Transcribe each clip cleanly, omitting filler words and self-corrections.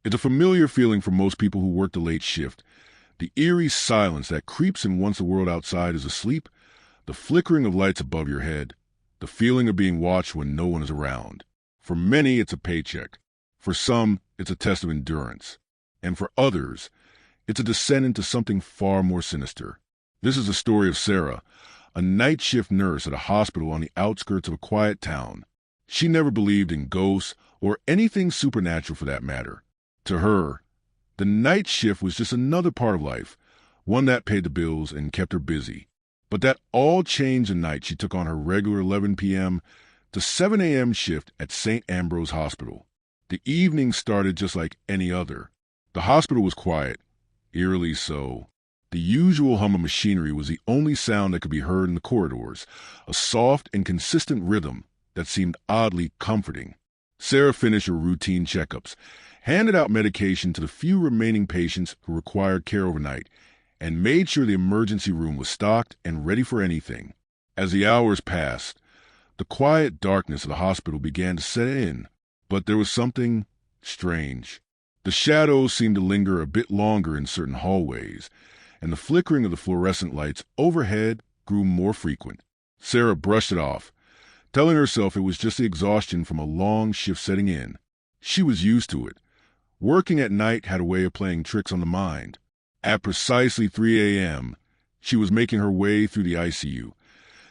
It's a familiar feeling for most people who work the late shift. The eerie silence that creeps in once the world outside is asleep, the flickering of lights above your head, the feeling of being watched when no one is around. For many, it's a paycheck. For some, it's a test of endurance. And for others, it's a descent into something far more sinister. This is the story of Sarah, a night shift nurse at a hospital on the outskirts of a quiet town. She never believed in ghosts or anything supernatural for that matter. To her, the night shift was just another part of life, one that paid the bills and kept her busy. But that all changed the night she took on her regular 11 p.m. to 7 a.m. shift at St. Ambrose Hospital. The evening started just like any other. The hospital was quiet, eerily so. The usual hum of machinery was the only sound that could be heard in the corridors, a soft and consistent rhythm that seemed oddly comforting. Sarah finished her routine checkups, handed out medication to the few remaining patients who required care overnight, and made sure the emergency room was stocked and ready for anything. As the hours passed, the quiet darkness of the hospital began to set in, but there was something strange. The shadows seemed to linger a bit longer in certain hallways, and the flickering of the fluorescent lights overhead grew more frequent. Sarah brushed it off, telling herself it was just the exhaustion from a long shift setting in. She was used to it. Working at night had a way of playing tricks on the mind. At precisely 3 a.m., she was making her way through the ICU,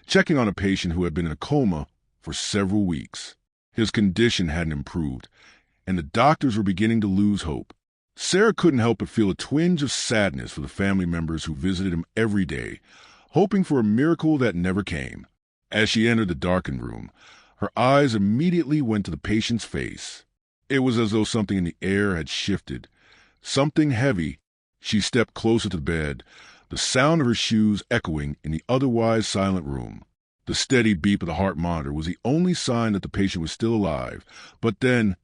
checking on a patient who had been in a coma for several weeks. His condition hadn't improved, and the doctors were beginning to lose hope. Sarah couldn't help but feel a twinge of sadness for the family members who visited him every day, hoping for a miracle that never came. As she entered the darkened room, her eyes immediately went to the patient's face. It was as though something in the air had shifted, something heavy. She stepped closer to the bed, the sound of her shoes echoing in the otherwise silent room. The steady beep of the heart monitor was the only sign that the patient was still alive, but then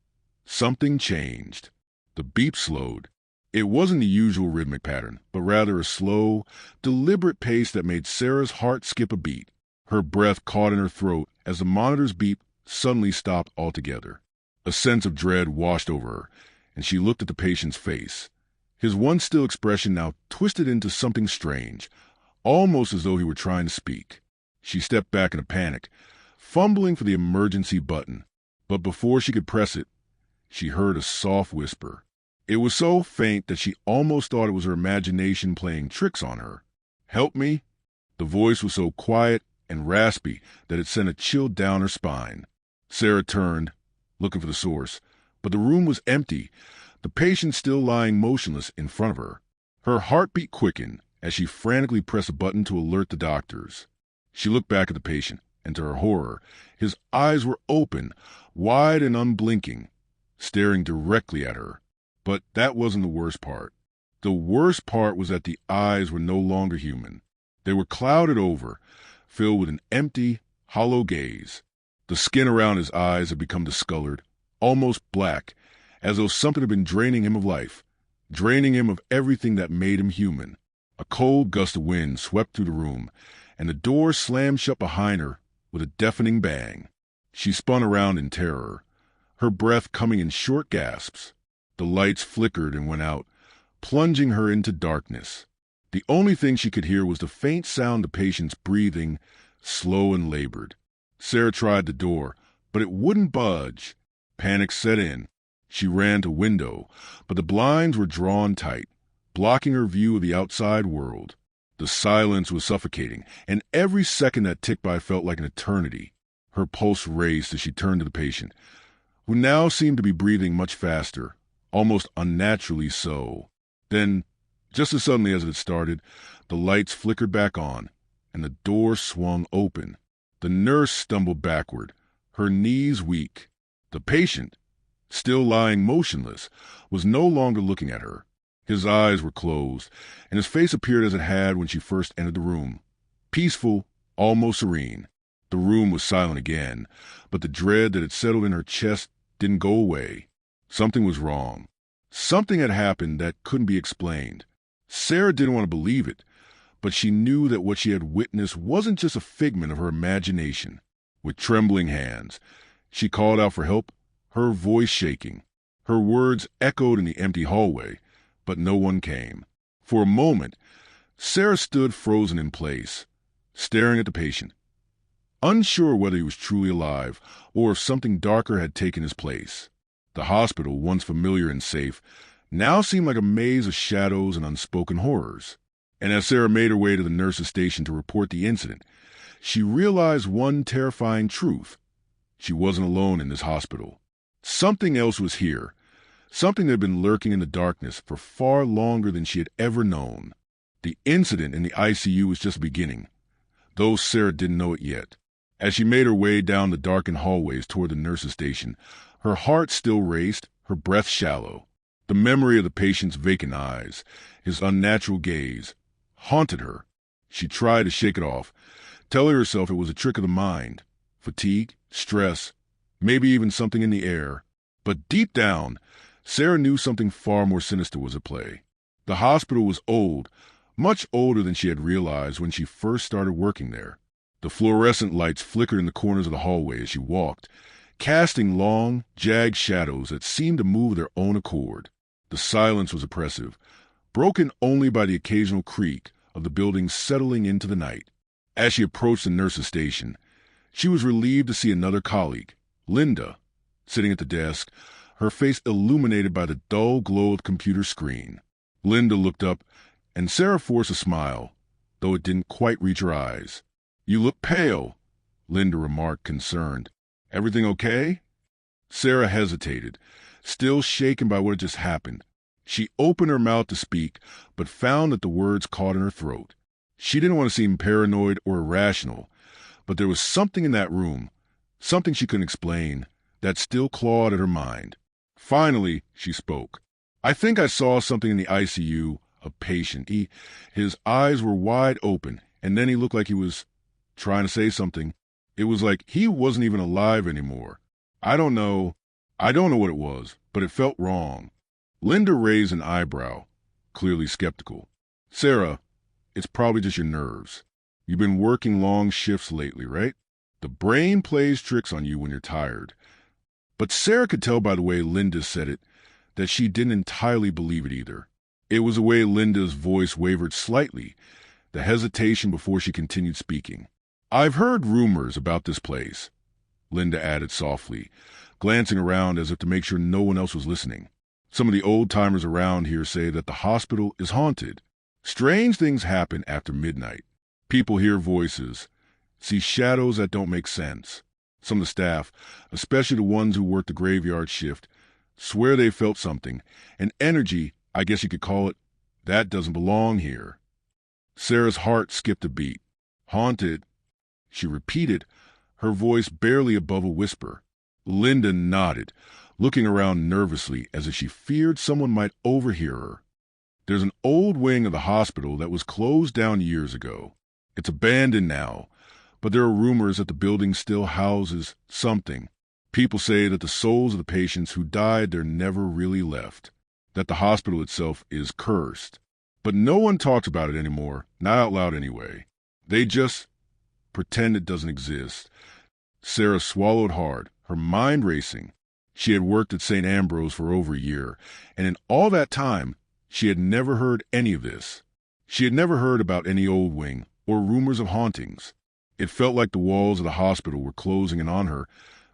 something changed. The beep slowed. It wasn't the usual rhythmic pattern, but rather a slow, deliberate pace that made Sarah's heart skip a beat. Her breath caught in her throat as the monitor's beep suddenly stopped altogether. A sense of dread washed over her, and she looked at the patient's face. His once still expression now twisted into something strange, almost as though he were trying to speak. She stepped back in a panic, fumbling for the emergency button. But before she could press it, she heard a soft whisper. It was so faint that she almost thought it was her imagination playing tricks on her. "Help me?" The voice was so quiet and raspy that it sent a chill down her spine. Sarah turned, looking for the source, but the room was empty, the patient still lying motionless in front of her. Her heartbeat quickened as she frantically pressed a button to alert the doctors. She looked back at the patient, and to her horror, his eyes were open, wide and unblinking, staring directly at her. But that wasn't the worst part. The worst part was that the eyes were no longer human. They were clouded over, filled with an empty, hollow gaze. The skin around his eyes had become discolored, almost black, as though something had been draining him of life, draining him of everything that made him human. A cold gust of wind swept through the room, and the door slammed shut behind her with a deafening bang. She spun around in terror, her breath coming in short gasps. The lights flickered and went out, plunging her into darkness. The only thing she could hear was the faint sound of the patient's breathing, slow and labored. Sarah tried the door, but it wouldn't budge. Panic set in. She ran to window, but the blinds were drawn tight, blocking her view of the outside world. The silence was suffocating, and every second that ticked by felt like an eternity. Her pulse raced as she turned to the patient, who now seemed to be breathing much faster, almost unnaturally so. Then, just as suddenly as it had started, the lights flickered back on, and the door swung open. The nurse stumbled backward, her knees weak. The patient, still lying motionless, was no longer looking at her. His eyes were closed, and his face appeared as it had when she first entered the room. Peaceful, almost serene. The room was silent again, but the dread that had settled in her chest didn't go away. Something was wrong. Something had happened that couldn't be explained. Sarah didn't want to believe it, but she knew that what she had witnessed wasn't just a figment of her imagination. With trembling hands, she called out for help, her voice shaking. Her words echoed in the empty hallway, but no one came. For a moment, Sarah stood frozen in place, staring at the patient, unsure whether he was truly alive or if something darker had taken his place. The hospital, once familiar and safe, now seemed like a maze of shadows and unspoken horrors. And as Sarah made her way to the nurse's station to report the incident, she realized one terrifying truth. She wasn't alone in this hospital. Something else was here, something that had been lurking in the darkness for far longer than she had ever known. The incident in the ICU was just beginning, though Sarah didn't know it yet. As she made her way down the darkened hallways toward the nurse's station, her heart still raced, her breath shallow. The memory of the patient's vacant eyes, his unnatural gaze, haunted her. She tried to shake it off, telling herself it was a trick of the mind, fatigue, stress, maybe even something in the air. But deep down, Sarah knew something far more sinister was at play. The hospital was old, much older than she had realized when she first started working there. The fluorescent lights flickered in the corners of the hallway as she walked, casting long, jagged shadows that seemed to move of their own accord. The silence was oppressive, broken only by the occasional creak of the building settling into the night. As she approached the nurse's station, she was relieved to see another colleague, Linda, sitting at the desk, her face illuminated by the dull glow of the computer screen. Linda looked up, and Sarah forced a smile, though it didn't quite reach her eyes. "You look pale," Linda remarked, concerned. "Everything okay?" Sarah hesitated, still shaken by what had just happened. She opened her mouth to speak, but found that the words caught in her throat. She didn't want to seem paranoid or irrational, but there was something in that room, something she couldn't explain, that still clawed at her mind. Finally, she spoke. "I think I saw something in the ICU, a patient. His eyes were wide open, and then he looked like he was trying to say something. It was like he wasn't even alive anymore. I don't know what it was, but it felt wrong." Linda raised an eyebrow, clearly skeptical. "Sarah, it's probably just your nerves. You've been working long shifts lately, right? The brain plays tricks on you when you're tired." But Sarah could tell by the way Linda said it that she didn't entirely believe it either. It was the way Linda's voice wavered slightly, the hesitation before she continued speaking. "I've heard rumors about this place," Linda added softly, glancing around as if to make sure no one else was listening. "Some of the old-timers around here say that the hospital is haunted. Strange things happen after midnight. People hear voices, see shadows that don't make sense. Some of the staff, especially the ones who work the graveyard shift, swear they felt something, an energy, I guess you could call it, that doesn't belong here." Sarah's heart skipped a beat. "Haunted," she repeated, her voice barely above a whisper. Linda nodded, looking around nervously as if she feared someone might overhear her. "There's an old wing of the hospital that was closed down years ago. It's abandoned now, but there are rumors that the building still houses something. People say that the souls of the patients who died there never really left, that the hospital itself is cursed. But no one talks about it anymore, not out loud anyway. They just pretend it doesn't exist." Sarah swallowed hard, her mind racing. She had worked at St. Ambrose for over a year, and in all that time, she had never heard any of this. She had never heard about any old wing or rumors of hauntings. It felt like the walls of the hospital were closing in on her,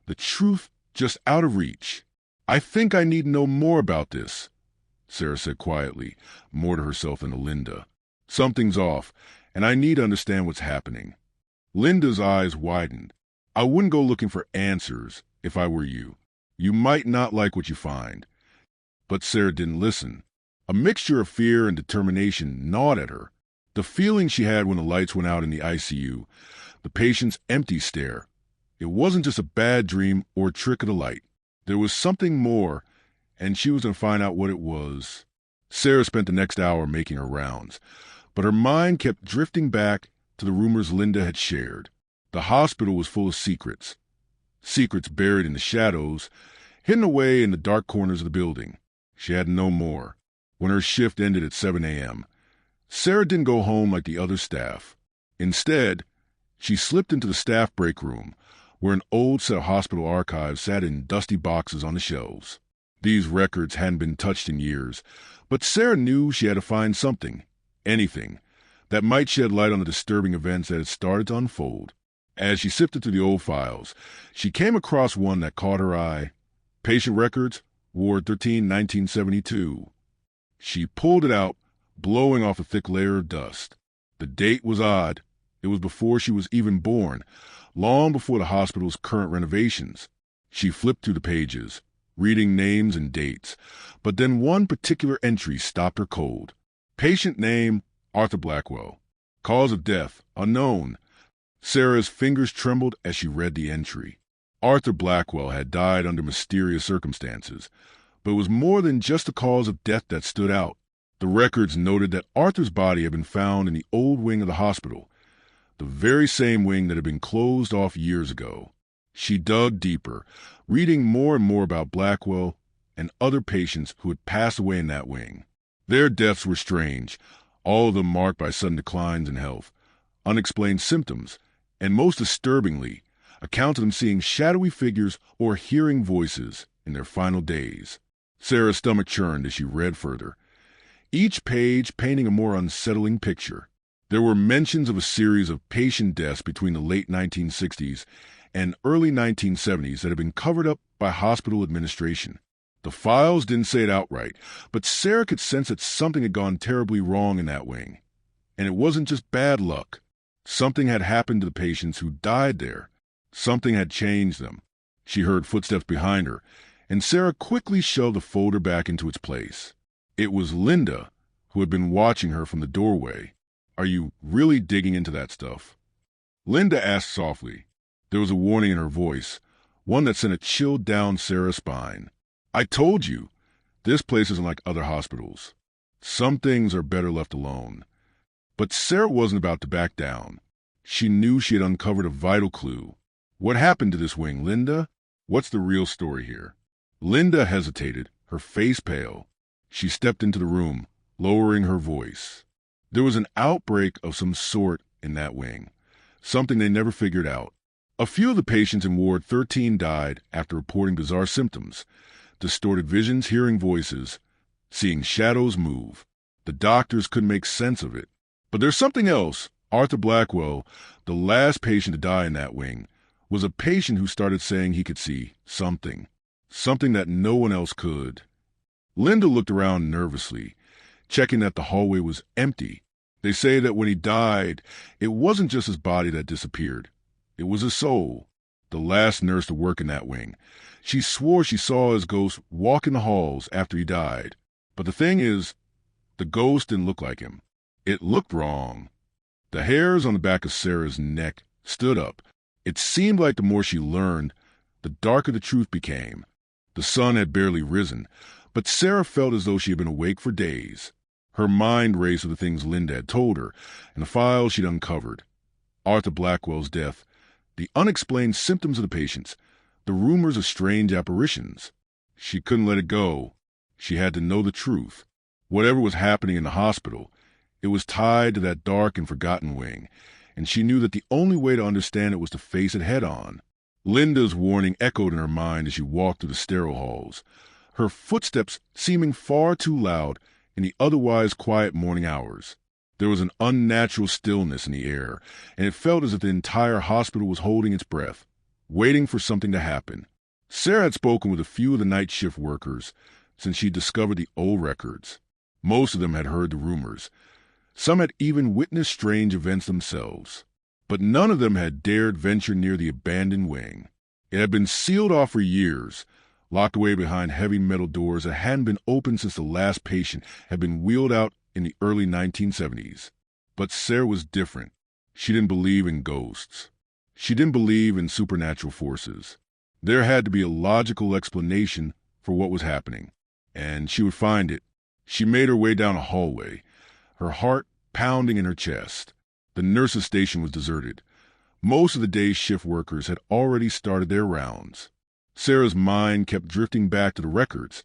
the truth just out of reach. "I think I need to know more about this," Sarah said quietly, more to herself than to Linda. "Something's off, and I need to understand what's happening." Linda's eyes widened. "I wouldn't go looking for answers if I were you. You might not like what you find." But Sarah didn't listen. A mixture of fear and determination gnawed at her. The feeling she had when the lights went out in the ICU, the patient's empty stare. It wasn't just a bad dream or a trick of the light. There was something more, and she was going to find out what it was. Sarah spent the next hour making her rounds, but her mind kept drifting back to the rumors Linda had shared. The hospital was full of secrets. Secrets buried in the shadows, hidden away in the dark corners of the building. She had to know more. When her shift ended at 7 a.m., Sarah didn't go home like the other staff. Instead, she slipped into the staff break room, where an old set of hospital archives sat in dusty boxes on the shelves. These records hadn't been touched in years, but Sarah knew she had to find something, anything, that might shed light on the disturbing events that had started to unfold. As she sifted through the old files, she came across one that caught her eye. Patient records, Ward 13, 1972. She pulled it out, blowing off a thick layer of dust. The date was odd. It was before she was even born, long before the hospital's current renovations. She flipped through the pages, reading names and dates, but then one particular entry stopped her cold. Patient name, Arthur Blackwell. Cause of death, unknown. Sarah's fingers trembled as she read the entry. Arthur Blackwell had died under mysterious circumstances, but it was more than just the cause of death that stood out. The records noted that Arthur's body had been found in the old wing of the hospital, the very same wing that had been closed off years ago. She dug deeper, reading more and more about Blackwell and other patients who had passed away in that wing. Their deaths were strange, all of them marked by sudden declines in health, unexplained symptoms, and most disturbingly, accounts of them seeing shadowy figures or hearing voices in their final days. Sarah's stomach churned as she read further, each page painting a more unsettling picture. There were mentions of a series of patient deaths between the late 1960s and early 1970s that had been covered up by hospital administration. The files didn't say it outright, but Sarah could sense that something had gone terribly wrong in that wing. And it wasn't just bad luck. Something had happened to the patients who died there. Something had changed them. She heard footsteps behind her, and Sarah quickly shoved the folder back into its place. It was Linda, who had been watching her from the doorway. "Are you really digging into that stuff?" Linda asked softly. There was a warning in her voice, one that sent a chill down Sarah's spine. "I told you, this place isn't like other hospitals. Some things are better left alone." But Sarah wasn't about to back down. She knew she had uncovered a vital clue. "What happened to this wing, Linda? What's the real story here?" Linda hesitated, her face pale. She stepped into the room, lowering her voice. There was an outbreak of some sort in that wing, something they never figured out. A few of the patients in Ward 13 died after reporting bizarre symptoms, distorted visions, hearing voices, seeing shadows move. The doctors couldn't make sense of it. But there's something else. Arthur Blackwell, the last patient to die in that wing, was a patient who started saying he could see something that no one else could. Linda looked around nervously, checking that the hallway was empty. They say that when he died, it wasn't just his body that disappeared. It was his soul. The last nurse to work in that wing, she swore she saw his ghost walk in the halls after he died. But the thing is, the ghost didn't look like him. It looked wrong. The hairs on the back of Sarah's neck stood up. It seemed like the more she learned, the darker the truth became. The sun had barely risen, but Sarah felt as though she had been awake for days. Her mind raced with the things Linda had told her and the files she'd uncovered. Arthur Blackwell's death, the unexplained symptoms of the patients, the rumors of strange apparitions. She couldn't let it go. She had to know the truth. Whatever was happening in the hospital, it was tied to that dark and forgotten wing, and she knew that the only way to understand it was to face it head on. Linda's warning echoed in her mind as she walked through the sterile halls, her footsteps seeming far too loud in the otherwise quiet morning hours. There was an unnatural stillness in the air, and it felt as if the entire hospital was holding its breath, waiting for something to happen. Sarah had spoken with a few of the night shift workers since she discovered the old records. Most of them had heard the rumors. Some had even witnessed strange events themselves. But none of them had dared venture near the abandoned wing. It had been sealed off for years, locked away behind heavy metal doors that hadn't been opened since the last patient had been wheeled out in the early 1970s. But Sarah was different. She didn't believe in ghosts. She didn't believe in supernatural forces. There had to be a logical explanation for what was happening, and she would find it. She made her way down a hallway, her heart pounding in her chest. The nurse's station was deserted. Most of the day's shift workers had already started their rounds. Sarah's mind kept drifting back to the records.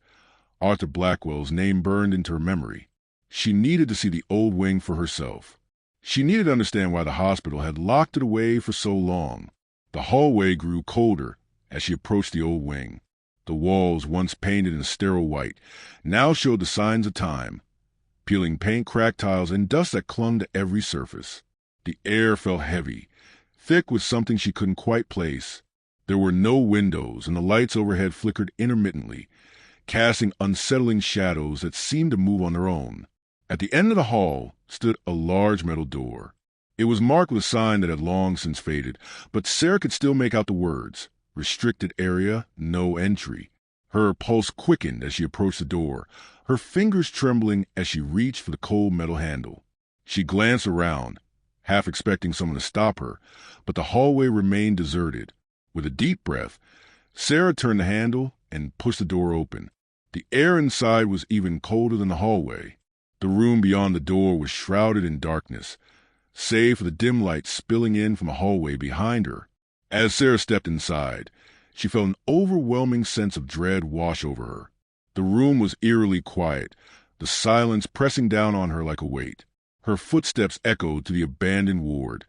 Arthur Blackwell's name burned into her memory. She needed to see the old wing for herself. She needed to understand why the hospital had locked it away for so long. The hallway grew colder as she approached the old wing. The walls, once painted in a sterile white, now showed the signs of time, peeling paint, cracked tiles, and dust that clung to every surface. The air felt heavy, thick with something she couldn't quite place. There were no windows, and the lights overhead flickered intermittently, casting unsettling shadows that seemed to move on their own. At the end of the hall stood a large metal door. It was marked with a sign that had long since faded, but Sarah could still make out the words, "Restricted area, no entry." Her pulse quickened as she approached the door, her fingers trembling as she reached for the cold metal handle. She glanced around, half expecting someone to stop her, but the hallway remained deserted. With a deep breath, Sarah turned the handle and pushed the door open. The air inside was even colder than the hallway. The room beyond the door was shrouded in darkness, save for the dim light spilling in from a hallway behind her. As Sarah stepped inside, she felt an overwhelming sense of dread wash over her. The room was eerily quiet, the silence pressing down on her like a weight. Her footsteps echoed to the abandoned ward,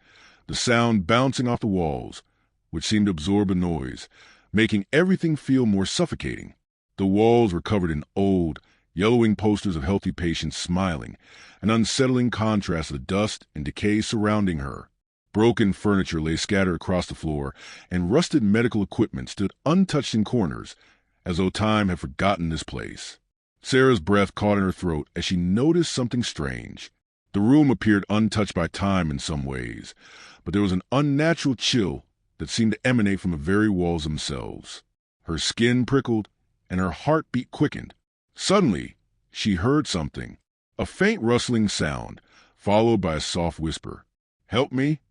the sound bouncing off the walls, which seemed to absorb the noise, making everything feel more suffocating. The walls were covered in old, yellowing posters of healthy patients smiling, an unsettling contrast of the dust and decay surrounding her. Broken furniture lay scattered across the floor, and rusted medical equipment stood untouched in corners, as though time had forgotten this place. Sarah's breath caught in her throat as she noticed something strange. The room appeared untouched by time in some ways, but there was an unnatural chill that seemed to emanate from the very walls themselves. Her skin prickled, and her heartbeat quickened. Suddenly, she heard something, a faint rustling sound, followed by a soft whisper. "Help me?"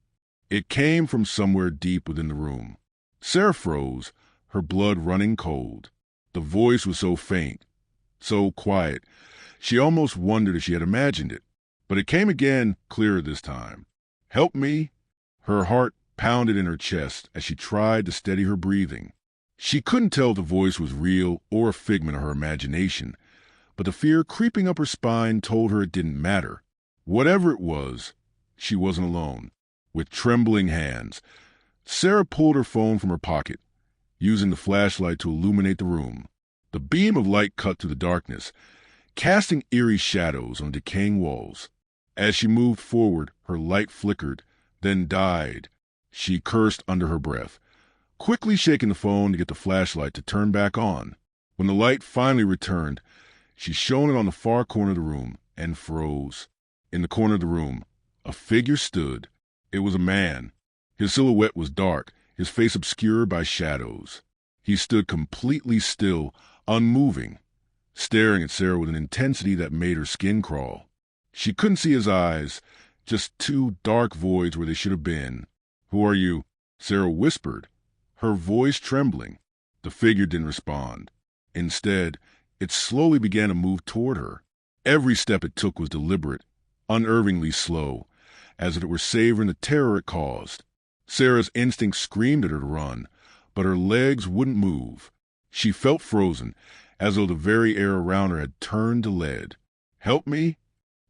It came from somewhere deep within the room. Sarah froze, her blood running cold. The voice was so faint, so quiet, she almost wondered if she had imagined it. But it came again, clearer this time. "Help me?" Her heart pounded in her chest as she tried to steady her breathing. She couldn't tell if the voice was real or a figment of her imagination, but the fear creeping up her spine told her it didn't matter. Whatever it was, she wasn't alone. With trembling hands, Sarah pulled her phone from her pocket, using the flashlight to illuminate the room. The beam of light cut through the darkness, casting eerie shadows on decaying walls. As she moved forward, her light flickered, then died. She cursed under her breath, quickly shaking the phone to get the flashlight to turn back on. When the light finally returned, she shone it on the far corner of the room and froze. In the corner of the room, a figure stood. It was a man. His silhouette was dark, his face obscured by shadows. He stood completely still, unmoving, staring at Sarah with an intensity that made her skin crawl. She couldn't see his eyes, just two dark voids where they should have been. "Who are you?" Sarah whispered, her voice trembling. The figure didn't respond. Instead, it slowly began to move toward her. Every step it took was deliberate, unnervingly slow, as if it were savoring the terror it caused. Sarah's instinct screamed at her to run, but her legs wouldn't move. She felt frozen, as though the very air around her had turned to lead. "Help me?"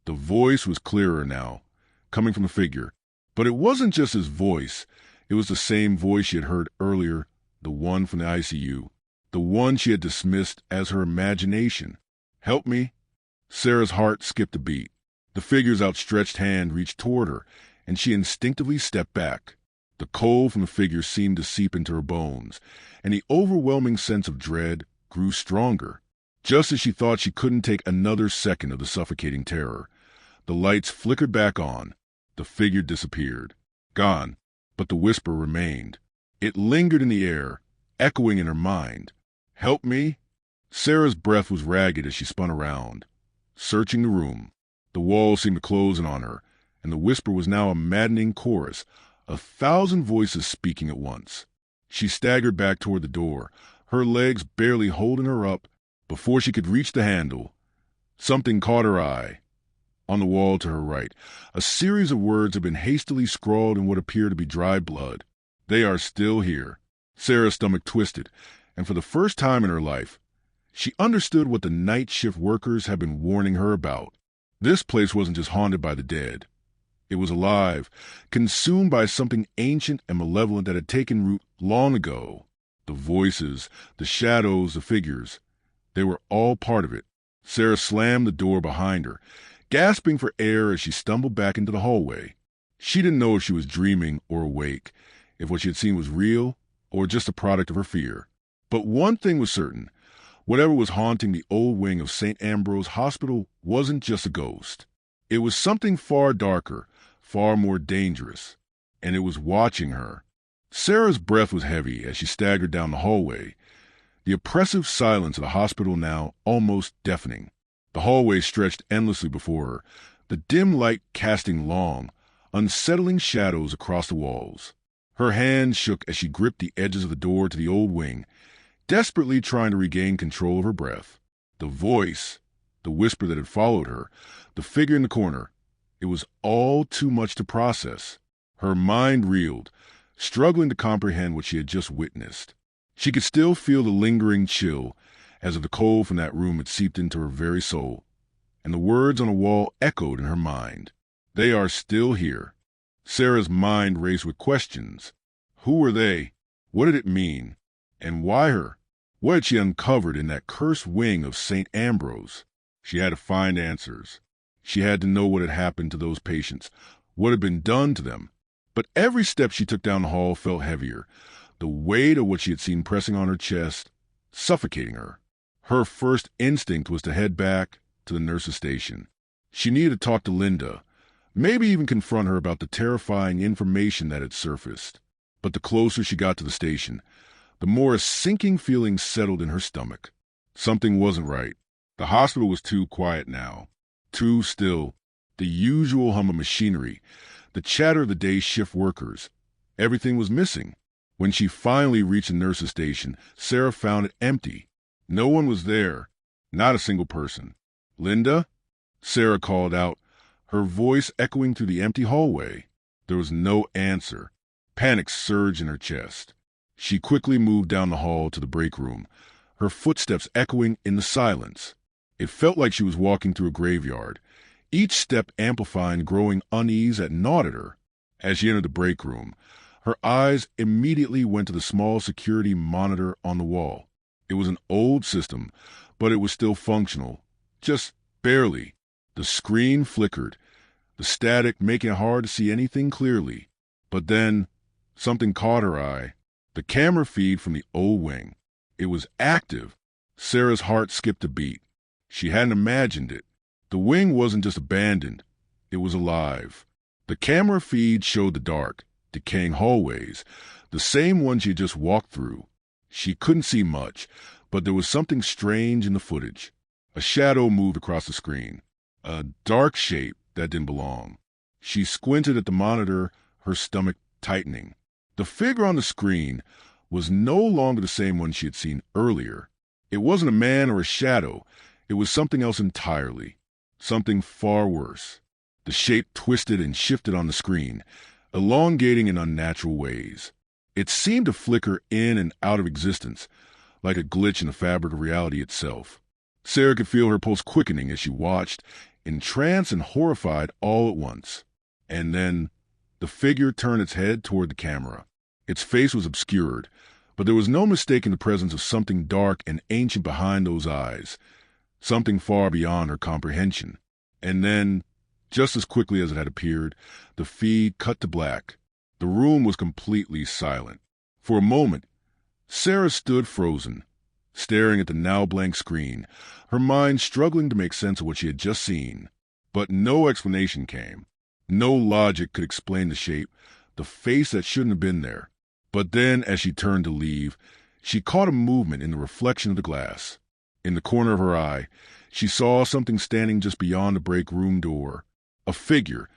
The voice was clearer now, coming from the figure. But it wasn't just his voice. It was the same voice she had heard earlier, the one from the ICU, the one she had dismissed as her imagination. "Help me?" Sarah's heart skipped a beat. The figure's outstretched hand reached toward her, and she instinctively stepped back. The cold from the figure seemed to seep into her bones, and the overwhelming sense of dread grew stronger. Just as she thought she couldn't take another second of the suffocating terror, the lights flickered back on. The figure disappeared. Gone. But the whisper remained. It lingered in the air, echoing in her mind. "Help me?" Sarah's breath was ragged as she spun around, searching the room. The walls seemed to close in on her, and the whisper was now a maddening chorus, 1,000 voices speaking at once. She staggered back toward the door, her legs barely holding her up. Before she could reach the handle, something caught her eye. On the wall to her right, a series of words had been hastily scrawled in what appeared to be dried blood. "They are still here." Sarah's stomach twisted, and for the first time in her life, she understood what the night shift workers had been warning her about. This place wasn't just haunted by the dead. It was alive, consumed by something ancient and malevolent that had taken root long ago. The voices, the shadows, the figures, they were all part of it. Sarah slammed the door behind her, gasping for air as she stumbled back into the hallway. She didn't know if she was dreaming or awake, if what she had seen was real or just a product of her fear. But one thing was certain. Whatever was haunting the old wing of St. Ambrose Hospital wasn't just a ghost. It was something far darker, far more dangerous, and it was watching her. Sarah's breath was heavy as she staggered down the hallway, the oppressive silence of the hospital now almost deafening. The hallway stretched endlessly before her, the dim light casting long, unsettling shadows across the walls. Her hands shook as she gripped the edges of the door to the old wing, desperately trying to regain control of her breath. The voice, the whisper that had followed her, the figure in the corner, it was all too much to process. Her mind reeled, struggling to comprehend what she had just witnessed. She could still feel the lingering chill, as if the cold from that room had seeped into her very soul, and the words on the wall echoed in her mind. They are still here. Sarah's mind raced with questions. Who were they? What did it mean? And why her? What had she uncovered in that cursed wing of St. Ambrose? She had to find answers. She had to know what had happened to those patients, what had been done to them. But every step she took down the hall felt heavier, the weight of what she had seen pressing on her chest, suffocating her. Her first instinct was to head back to the nurse's station. She needed to talk to Linda, maybe even confront her about the terrifying information that had surfaced. But the closer she got to the station, the more a sinking feeling settled in her stomach. Something wasn't right. The hospital was too quiet now, too still. The usual hum of machinery, the chatter of the day shift workers, everything was missing. When she finally reached the nurse's station, Sarah found it empty. No one was there, not a single person. Linda? Sarah called out, her voice echoing through the empty hallway. There was no answer. Panic surged in her chest. She quickly moved down the hall to the break room, her footsteps echoing in the silence. It felt like she was walking through a graveyard, each step amplifying growing unease that gnawed at her. As she entered the break room, her eyes immediately went to the small security monitor on the wall. It was an old system, but it was still functional, just barely. The screen flickered, the static making it hard to see anything clearly. But then, something caught her eye. The camera feed from the old wing. It was active. Sarah's heart skipped a beat. She hadn't imagined it. The wing wasn't just abandoned. It was alive. The camera feed showed the dark, decaying hallways, the same one she had just walked through. She couldn't see much, but there was something strange in the footage. A shadow moved across the screen, a dark shape that didn't belong. She squinted at the monitor, her stomach tightening. The figure on the screen was no longer the same one she had seen earlier. It wasn't a man or a shadow. It was something else entirely. Something far worse. The shape twisted and shifted on the screen, elongating in unnatural ways. It seemed to flicker in and out of existence, like a glitch in the fabric of reality itself. Sarah could feel her pulse quickening as she watched, entranced and horrified all at once. And then the figure turned its head toward the camera. Its face was obscured, but there was no mistaking the presence of something dark and ancient behind those eyes, something far beyond her comprehension. And then, just as quickly as it had appeared, the feed cut to black. The room was completely silent. For a moment, Sarah stood frozen, staring at the now blank screen, her mind struggling to make sense of what she had just seen. But no explanation came. No logic could explain the shape, the face that shouldn't have been there. But then, as she turned to leave, she caught a movement in the reflection of the glass. In the corner of her eye, she saw something standing just beyond the break room door. A figure,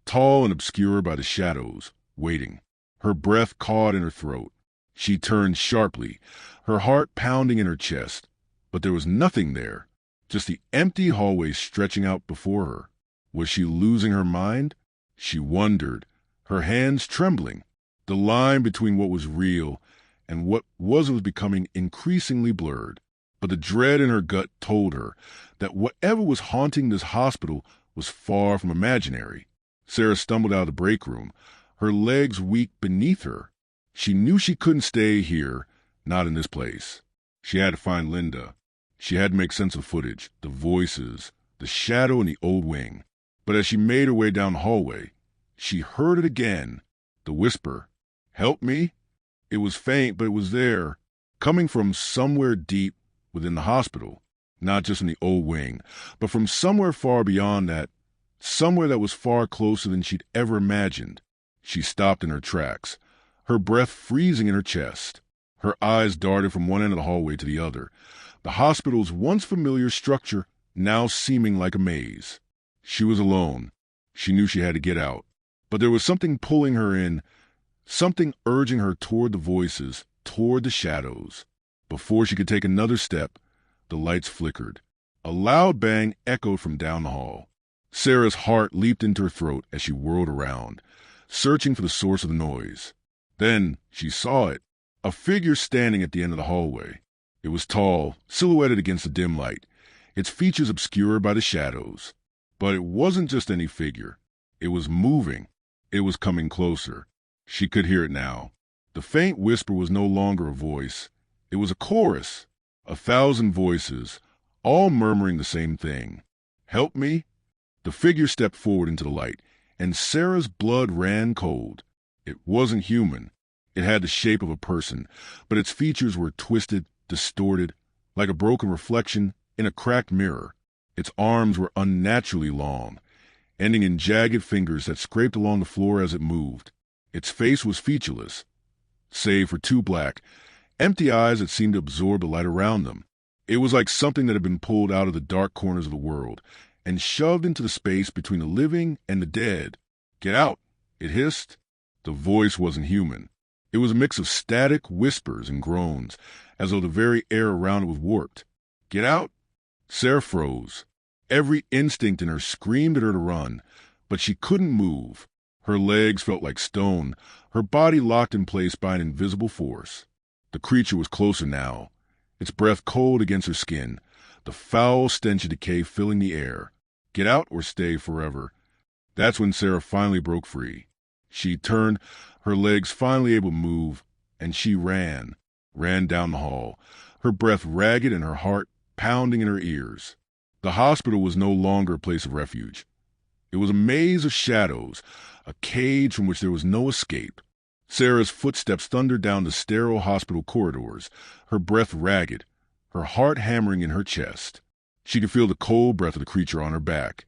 tall and obscured by the shadows, waiting. Her breath caught in her throat. She turned sharply, her heart pounding in her chest. But there was nothing there, just the empty hallway stretching out before her. Was she losing her mind? She wondered, her hands trembling. The line between what was real and what was becoming increasingly blurred. But the dread in her gut told her that whatever was haunting this hospital was far from imaginary. Sarah stumbled out of the break room, her legs weak beneath her. She knew she couldn't stay here, Not in this place. She had to find Linda. She had to make sense of the footage, the voices, the shadow in the old wing. But as she made her way down the hallway, she heard it again. The whisper. Help me? It was faint, but it was there, coming from somewhere deep within the hospital. Not just in the old wing, but from somewhere far beyond that, somewhere that was far closer than she'd ever imagined. She stopped in her tracks, her breath freezing in her chest. Her eyes darted from one end of the hallway to the other, the hospital's once familiar structure now seeming like a maze. She was alone. She knew she had to get out. But there was something pulling her in, something urging her toward the voices, toward the shadows. Before she could take another step, the lights flickered. A loud bang echoed from down the hall. Sarah's heart leaped into her throat as she whirled around, searching for the source of the noise. Then she saw it, a figure standing at the end of the hallway. It was tall, silhouetted against the dim light, its features obscured by the shadows. But it wasn't just any figure. It was moving. It was coming closer. She could hear it now. The faint whisper was no longer a voice. It was a chorus. 1,000 voices, all murmuring the same thing. Help me? The figure stepped forward into the light, and Sarah's blood ran cold. It wasn't human. It had the shape of a person, but its features were twisted, distorted, like a broken reflection in a cracked mirror. Its arms were unnaturally long, ending in jagged fingers that scraped along the floor as it moved. Its face was featureless, save for 2 black, empty eyes that seemed to absorb the light around them. It was like something that had been pulled out of the dark corners of the world and shoved into the space between the living and the dead. Get out, it hissed. The voice wasn't human. It was a mix of static whispers and groans, as though the very air around it was warped. Get out? Sarah froze. Every instinct in her screamed at her to run, but she couldn't move. Her legs felt like stone, her body locked in place by an invisible force. The creature was closer now, its breath cold against her skin, the foul stench of decay filling the air. Get out or stay forever. That's when Sarah finally broke free. She turned, her legs finally able to move, and she ran down the hall, her breath ragged and her heart pounding in her ears. The hospital was no longer a place of refuge. It was a maze of shadows, a cage from which there was no escape. Sarah's footsteps thundered down the sterile hospital corridors, her breath ragged, her heart hammering in her chest. She could feel the cold breath of the creature on her back,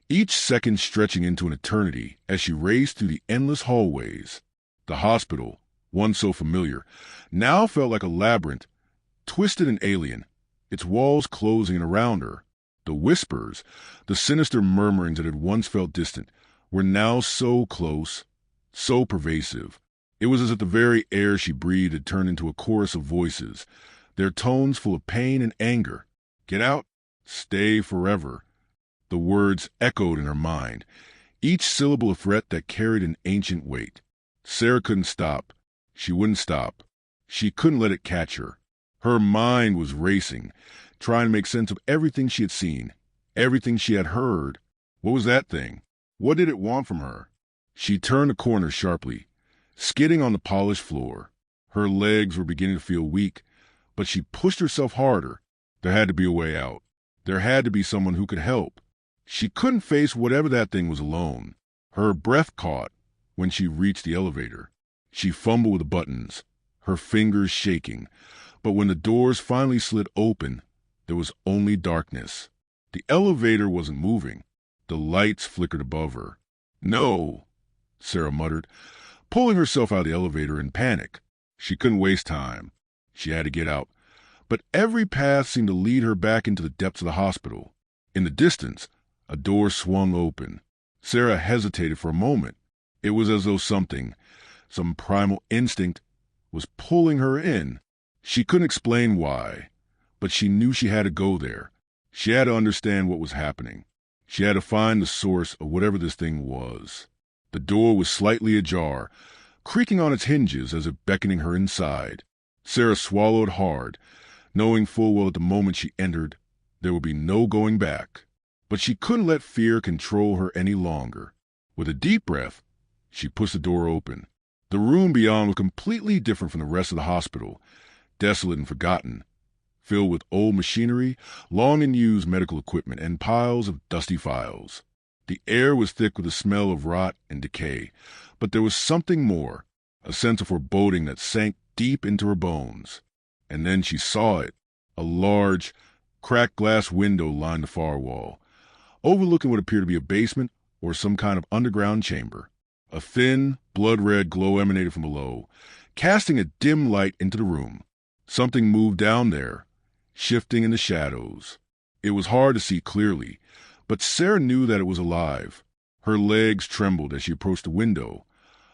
each second stretching into an eternity as she raced through the endless hallways. The hospital, once so familiar, now felt like a labyrinth, twisted and alien, its walls closing in around her. The whispers, the sinister murmurings that had once felt distant, were now so close, so pervasive. It was as if the very air she breathed had turned into a chorus of voices, their tones full of pain and anger. Get out, stay forever. The words echoed in her mind, each syllable a threat that carried an ancient weight. Sarah couldn't stop. She wouldn't stop. She couldn't let it catch her. Her mind was racing, trying to make sense of everything she had seen, everything she had heard. What was that thing? What did it want from her? She turned the corner sharply, skidding on the polished floor. Her legs were beginning to feel weak, but she pushed herself harder. There had to be a way out. There had to be someone who could help. She couldn't face whatever that thing was alone. Her breath caught when she reached the elevator. She fumbled with the buttons, her fingers shaking, but when the doors finally slid open, there was only darkness. The elevator wasn't moving. The lights flickered above her. No, Sarah muttered, pulling herself out of the elevator in panic. She couldn't waste time. She had to get out. But every path seemed to lead her back into the depths of the hospital. In the distance, a door swung open. Sarah hesitated for a moment. It was as though something, some primal instinct, was pulling her in. She couldn't explain why, but she knew she had to go there. She had to understand what was happening. She had to find the source of whatever this thing was. The door was slightly ajar, creaking on its hinges as if beckoning her inside. Sarah swallowed hard, knowing full well at the moment she entered, there would be no going back. But she couldn't let fear control her any longer. With a deep breath, she pushed the door open. The room beyond was completely different from the rest of the hospital. desolate and forgotten, filled with old machinery, long-in-use medical equipment, and piles of dusty files. The air was thick with the smell of rot and decay, but there was something more, a sense of foreboding that sank deep into her bones. And then she saw it. A large, cracked glass window lined the far wall, overlooking what appeared to be a basement or some kind of underground chamber. A thin, blood-red glow emanated from below, casting a dim light into the room. Something moved down there, shifting in the shadows. It was hard to see clearly, but Sarah knew that it was alive. Her legs trembled as she approached the window,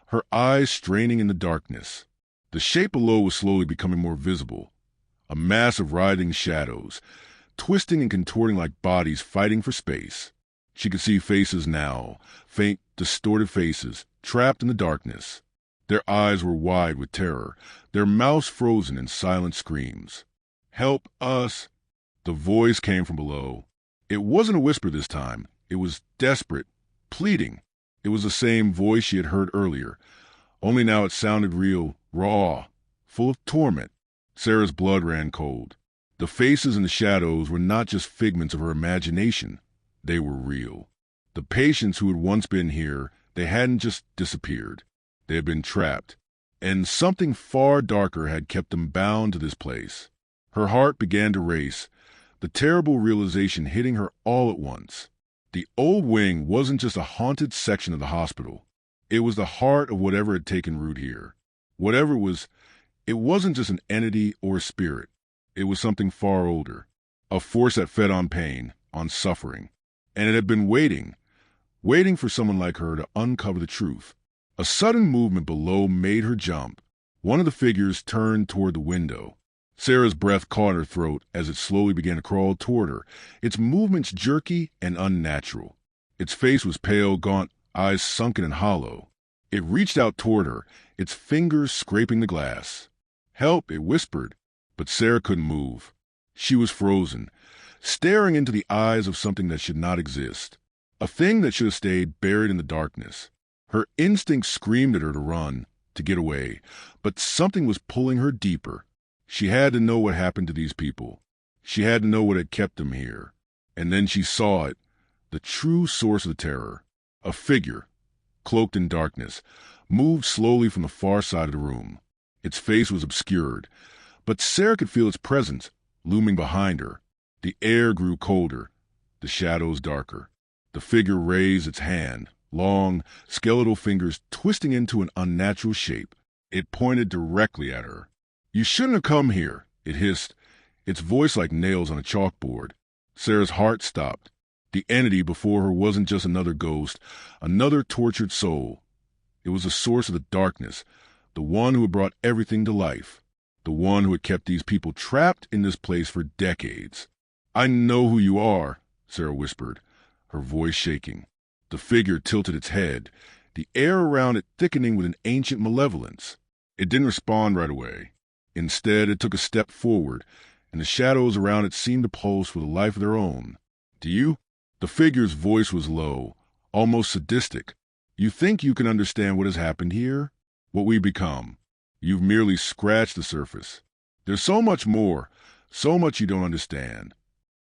her eyes straining in the darkness. The shape below was slowly becoming more visible, a mass of writhing shadows, twisting and contorting like bodies fighting for space. She could see faces now, faint, distorted faces, trapped in the darkness. Their eyes were wide with terror, their mouths frozen in silent screams. "Help us!" The voice came from below. It wasn't a whisper this time. It was desperate, pleading. It was the same voice she had heard earlier, only now it sounded real, raw, full of torment. Sarah's blood ran cold. The faces in the shadows were not just figments of her imagination. They were real. The patients who had once been here, they hadn't just disappeared. They had been trapped, and something far darker had kept them bound to this place. Her heart began to race, the terrible realization hitting her all at once. The old wing wasn't just a haunted section of the hospital. It was the heart of whatever had taken root here. Whatever it was, it wasn't just an entity or a spirit. It was something far older, a force that fed on pain, on suffering. And it had been waiting for someone like her to uncover the truth. A sudden movement below made her jump. One of the figures turned toward the window. Sarah's breath caught her throat as it slowly began to crawl toward her, its movements jerky and unnatural. Its face was pale, gaunt, eyes sunken and hollow. It reached out toward her, its fingers scraping the glass. "Help," it whispered, but Sarah couldn't move. She was frozen, staring into the eyes of something that should not exist, a thing that should have stayed buried in the darkness. Her instincts screamed at her to run, to get away, but something was pulling her deeper. She had to know what happened to these people. She had to know what had kept them here. And then she saw it, the true source of the terror. A figure, cloaked in darkness, moved slowly from the far side of the room. Its face was obscured, but Sarah could feel its presence, looming behind her. The air grew colder, the shadows darker. The figure raised its hand, long, skeletal fingers twisting into an unnatural shape. It pointed directly at her. "You shouldn't have come here," it hissed, its voice like nails on a chalkboard. Sarah's heart stopped. The entity before her wasn't just another ghost, another tortured soul. It was the source of the darkness, the one who had brought everything to life, the one who had kept these people trapped in this place for decades. "I know who you are," Sarah whispered, her voice shaking. The figure tilted its head, the air around it thickening with an ancient malevolence. It didn't respond right away. Instead, it took a step forward, and the shadows around it seemed to pulse with a life of their own. "Do you?" The figure's voice was low, almost sadistic. "You think you can understand what has happened here? What we've become? You've merely scratched the surface. There's so much more, so much you don't understand."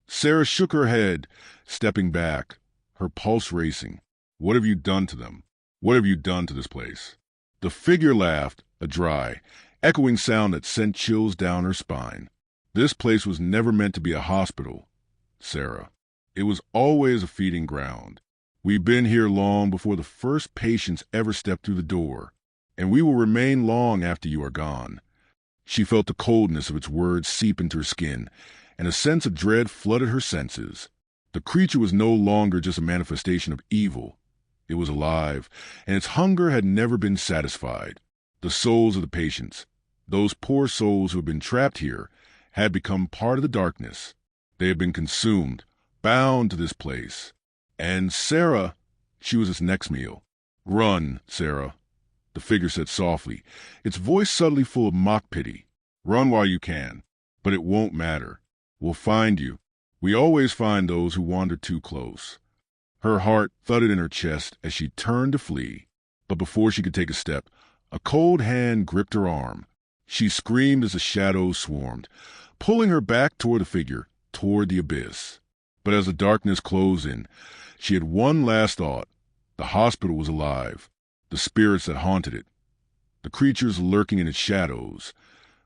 Sarah shook her head, stepping back, her pulse racing. "What have you done to them? What have you done to this place?" The figure laughed, a dry, echoing sound that sent chills down her spine. "This place was never meant to be a hospital, Sarah. It was always a feeding ground. We've been here long before the first patients ever stepped through the door, and we will remain long after you are gone." She felt the coldness of its words seep into her skin, and a sense of dread flooded her senses. The creature was no longer just a manifestation of evil. It was alive, and its hunger had never been satisfied. The souls of the patients, those poor souls who had been trapped here, had become part of the darkness. They had been consumed, bound to this place. And Sarah, she was its next meal. "Run, Sarah," the figure said softly, its voice subtly full of mock pity. "Run while you can, but it won't matter. We'll find you. We always find those who wander too close." Her heart thudded in her chest as she turned to flee, but before she could take a step, a cold hand gripped her arm. She screamed as the shadows swarmed, pulling her back toward the figure, toward the abyss. But as the darkness closed in, she had one last thought. The hospital was alive. The spirits that haunted it, the creatures lurking in its shadows,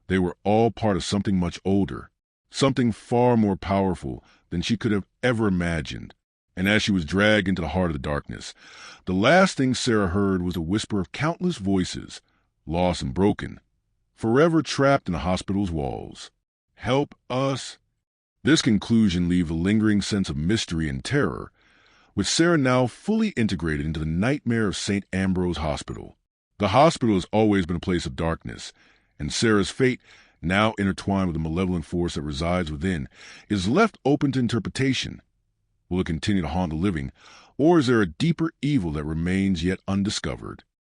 they were all part of something much older, something far more powerful than she could have ever imagined. And as she was dragged into the heart of the darkness, the last thing Sarah heard was a whisper of countless voices, lost and broken, forever trapped in the hospital's walls. Help us. This conclusion leaves a lingering sense of mystery and terror, with Sarah now fully integrated into the nightmare of St. Ambrose Hospital. The hospital has always been a place of darkness, and Sarah's fate, now intertwined with the malevolent force that resides within, is left open to interpretation. Will it continue to haunt the living, or is there a deeper evil that remains yet undiscovered?